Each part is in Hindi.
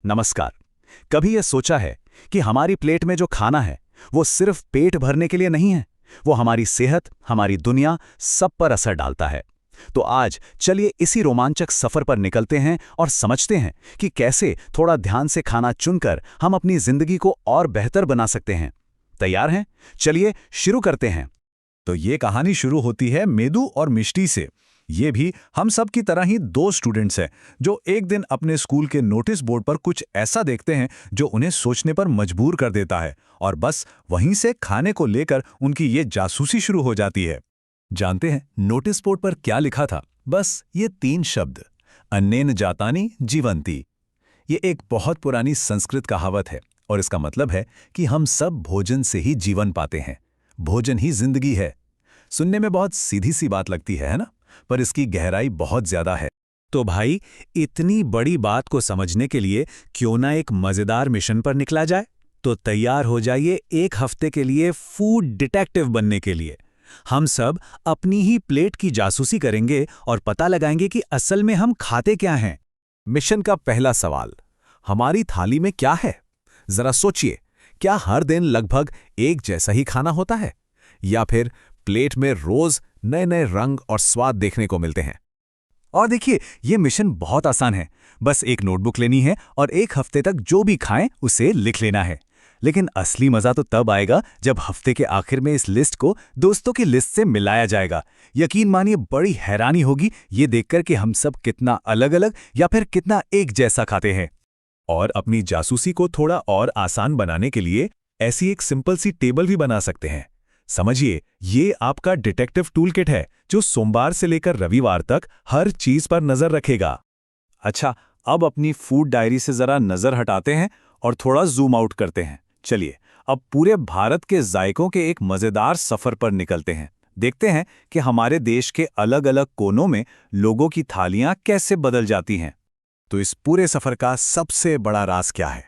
नमस्कार। कभी यह सोचा है कि हमारी प्लेट में जो खाना है वो सिर्फ पेट भरने के लिए नहीं है, वो हमारी सेहत, हमारी दुनिया सब पर असर डालता है। तो आज चलिए इसी रोमांचक सफर पर निकलते हैं और समझते हैं कि कैसे थोड़ा ध्यान से खाना चुनकर हम अपनी जिंदगी को और बेहतर बना सकते हैं। तैयार हैं? चलिए शुरू करते हैं। तो ये कहानी शुरू होती है मेदू और मिष्टी से। ये भी हम सब की तरह ही दो स्टूडेंट्स हैं जो एक दिन अपने स्कूल के नोटिस बोर्ड पर कुछ ऐसा देखते हैं जो उन्हें सोचने पर मजबूर कर देता है, और बस वहीं से खाने को लेकर उनकी ये जासूसी शुरू हो जाती है। जानते हैं नोटिस बोर्ड पर क्या लिखा था? बस ये 3 शब्द, अन्नेन जातानि जीवंती। ये एक बहुत पुरानी संस्कृत कहावत है और इसका मतलब है कि हम सब भोजन से ही जीवन पाते हैं, भोजन ही जिंदगी है। सुनने में बहुत सीधी सी बात लगती है ना? पर इसकी गहराई बहुत ज्यादा है। तो भाई, इतनी बड़ी बात को समझने के लिए क्यों ना एक मजेदार मिशन पर निकला जाए? तो तैयार हो जाइए 1 हफ्ते के लिए फूड डिटेक्टिव बनने के लिए। हम सब अपनी ही प्लेट की जासूसी करेंगे और पता लगाएंगे कि असल में हम खाते क्या हैं। मिशन का पहला सवाल, हमारी थाली में क्या है? जरा सोचिए, क्या हर दिन लगभग एक जैसा ही खाना होता है, या फिर प्लेट में रोज नए नए रंग और स्वाद देखने को मिलते हैं? और देखिए, ये मिशन बहुत आसान है। बस एक नोटबुक लेनी है और 1 हफ्ते तक जो भी खाएं उसे लिख लेना है। लेकिन असली मजा तो तब आएगा जब हफ्ते के आखिर में इस लिस्ट को दोस्तों की लिस्ट से मिलाया जाएगा। यकीन मानिए, बड़ी हैरानी होगी ये देखकर कि हम सब कितना अलग अलग या फिर कितना एक जैसा खाते हैं। और अपनी जासूसी को थोड़ा और आसान बनाने के लिए ऐसी एक सिंपल सी टेबल भी बना सकते हैं। समझिए, ये आपका डिटेक्टिव टूल किट है जो सोमवार से लेकर रविवार तक हर चीज पर नजर रखेगा। अच्छा, अब अपनी फूड डायरी से जरा नजर हटाते हैं और थोड़ा जूम आउट करते हैं। चलिए, अब पूरे भारत के जायकों के एक मजेदार सफर पर निकलते हैं। देखते हैं कि हमारे देश के अलग अलग कोनों में लोगों की थालियां कैसे बदल जाती हैं। तो इस पूरे सफर का सबसे बड़ा राज क्या है?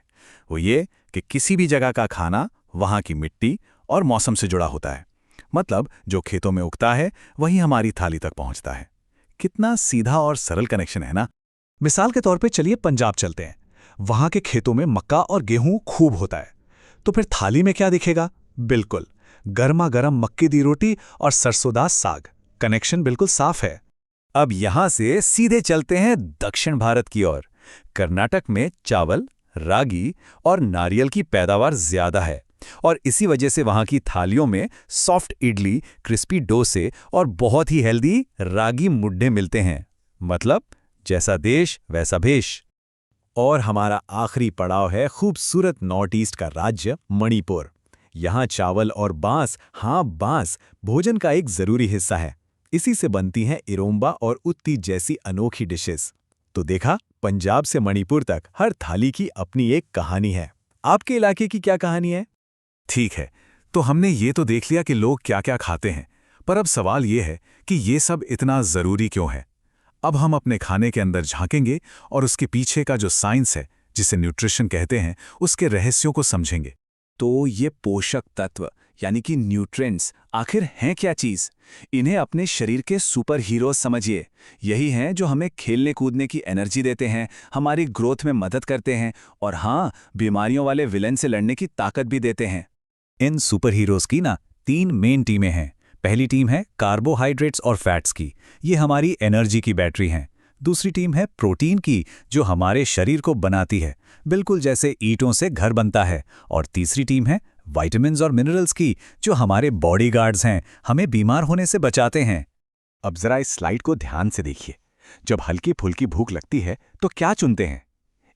वो ये कि किसी भी जगह का खाना वहां की मिट्टी और मौसम से जुड़ा होता है। मतलब जो खेतों में उगता है वही हमारी थाली तक पहुंचता है। कितना सीधा और सरल कनेक्शन है ना? मिसाल के तौर पे चलिए पंजाब चलते हैं। वहां के खेतों में मक्का और गेहूं खूब होता है। तो फिर थाली में क्या दिखेगा? बिल्कुल, गर्मा गर्म मक्की दी रोटी और सरसोंदा साग। कनेक्शन बिल्कुल साफ है। अब यहां से सीधे चलते हैं दक्षिण भारत की ओर। कर्नाटक में चावल, रागी और नारियल की पैदावार ज्यादा है, और इसी वजह से वहां की थालियों में सॉफ्ट इडली, क्रिस्पी डोसे और बहुत ही हेल्दी रागी मुड्डे मिलते हैं। मतलब जैसा देश वैसा भेष। और हमारा आखिरी पड़ाव है खूबसूरत नॉर्थ ईस्ट का राज्य मणिपुर। यहाँ चावल और बांस, हाँ बांस, भोजन का एक जरूरी हिस्सा है। इसी से बनती हैं इरोम्बा और उत्ती जैसी अनोखी डिशेस। तो देखा, पंजाब से मणिपुर तक हर थाली की अपनी एक कहानी है। आपके इलाके की क्या कहानी है? ठीक है, तो हमने ये तो देख लिया कि लोग क्या क्या खाते हैं, पर अब सवाल ये है कि ये सब इतना जरूरी क्यों है? अब हम अपने खाने के अंदर झांकेंगे और उसके पीछे का जो साइंस है, जिसे न्यूट्रिशन कहते हैं, उसके रहस्यों को समझेंगे। तो ये पोषक तत्व यानी कि न्यूट्रिएंट्स आखिर हैं क्या चीज? इन्हें अपने शरीर के सुपर हीरोज समझिए। यही हैं जो हमें खेलने कूदने की एनर्जी देते हैं, हमारी ग्रोथ में मदद करते हैं, और हाँ, बीमारियों वाले विलेन से लड़ने की ताकत भी देते हैं। इन सुपर हीरोज की ना 3 मेन टीमें हैं। पहली टीम है कार्बोहाइड्रेट्स और फैट्स की, ये हमारी एनर्जी की बैटरी हैं। दूसरी टीम है प्रोटीन की, जो हमारे शरीर को बनाती है, बिल्कुल जैसे ईंटों से घर बनता है। और तीसरी टीम है विटामिन्स और मिनरल्स की, जो हमारे बॉडीगार्ड्स हैं, हमें बीमार होने से बचाते हैं। अब जरा इस स्लाइड को ध्यान से देखिए। जब हल्की फुल्की भूख लगती है तो क्या चुनते हैं?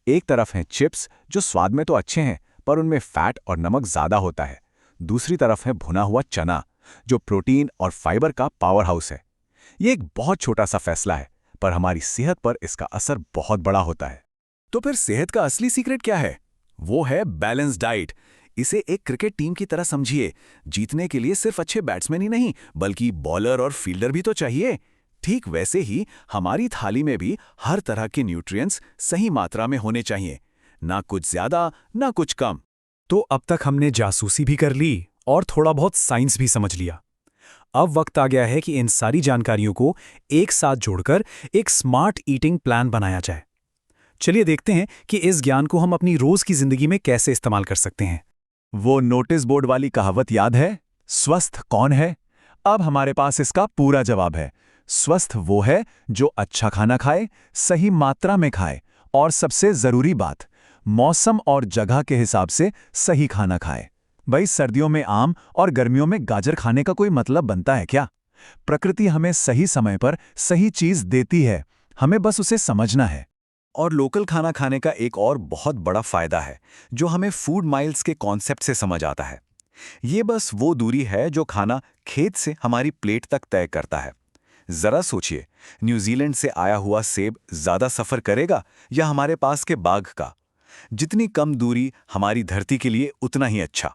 एक तरफ हैं चिप्स, जो स्वाद में तो अच्छे हैं पर उनमें फैट और नमक ज्यादा होता है। दूसरी तरफ है भुना हुआ चना, जो प्रोटीन और फाइबर का पावर हाउस है। ये एक बहुत छोटा सा फैसला है, पर हमारी सेहत पर इसका असर बहुत बड़ा होता है। तो फिर सेहत का असली सीक्रेट क्या है? वो है बैलेंस डाइट। इसे एक क्रिकेट टीम की तरह समझिए। जीतने के लिए सिर्फ अच्छे बैट्समैन ही नहीं, बल्कि बॉलर और फील्डर भी तो चाहिए। ठीक वैसे ही हमारी थाली में भी हर तरह के न्यूट्रिएंट्स सही मात्रा में होने चाहिए, ना कुछ ज्यादा ना कुछ कम। तो अब तक हमने जासूसी भी कर ली और थोड़ा बहुत साइंस भी समझ लिया। अब वक्त आ गया है कि इन सारी जानकारियों को एक साथ जोड़कर एक स्मार्ट ईटिंग प्लान बनाया जाए। चलिए देखते हैं कि इस ज्ञान को हम अपनी रोज की जिंदगी में कैसे इस्तेमाल कर सकते हैं। वो नोटिस बोर्ड वाली कहावत याद है, स्वस्थ कौन है? अब हमारे पास इसका पूरा जवाब है। स्वस्थ वो है जो अच्छा खाना खाए, सही मात्रा में खाए और सबसे जरूरी बात, मौसम और जगह के हिसाब से सही खाना खाए। भाई, सर्दियों में आम और गर्मियों में गाजर खाने का कोई मतलब बनता है क्या? प्रकृति हमें सही समय पर सही चीज देती है, हमें बस उसे समझना है। और लोकल खाना खाने का एक और बहुत बड़ा फायदा है जो हमें फूड माइल्स के कॉन्सेप्ट से समझ आता है। ये बस वो दूरी है जो खाना खेत से हमारी प्लेट तक तय करता है। जरा सोचिए, न्यूजीलैंड से आया हुआ सेब ज्यादा सफर करेगा या हमारे पास के बाग का? जितनी कम दूरी हमारी धरती के लिए उतना ही अच्छा।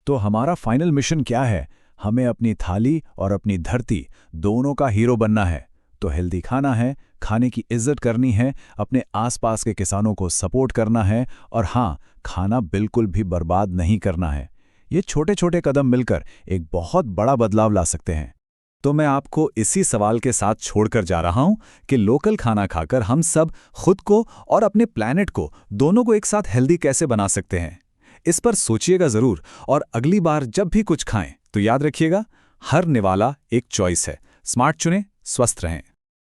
तो हमारा फाइनल मिशन क्या है? हमें अपनी थाली और अपनी धरती दोनों का हीरो बनना है। तो हेल्दी खाना है, खाने की इज्जत करनी है, अपने आसपास के किसानों को सपोर्ट करना है और हाँ, खाना बिल्कुल भी बर्बाद नहीं करना है। ये छोटे छोटे कदम मिलकर एक बहुत बड़ा बदलाव ला सकते हैं। तो मैं आपको इसी सवाल के साथ छोड़कर जा रहा हूं कि लोकल खाना खाकर हम सब खुद को और अपने प्लैनेट को दोनों को एक साथ हेल्दी कैसे बना सकते हैं। इस पर सोचिएगा जरूर और अगली बार जब भी कुछ खाएं तो याद रखिएगा, हर निवाला एक चॉइस है। स्मार्ट चुनें, स्वस्थ रहें।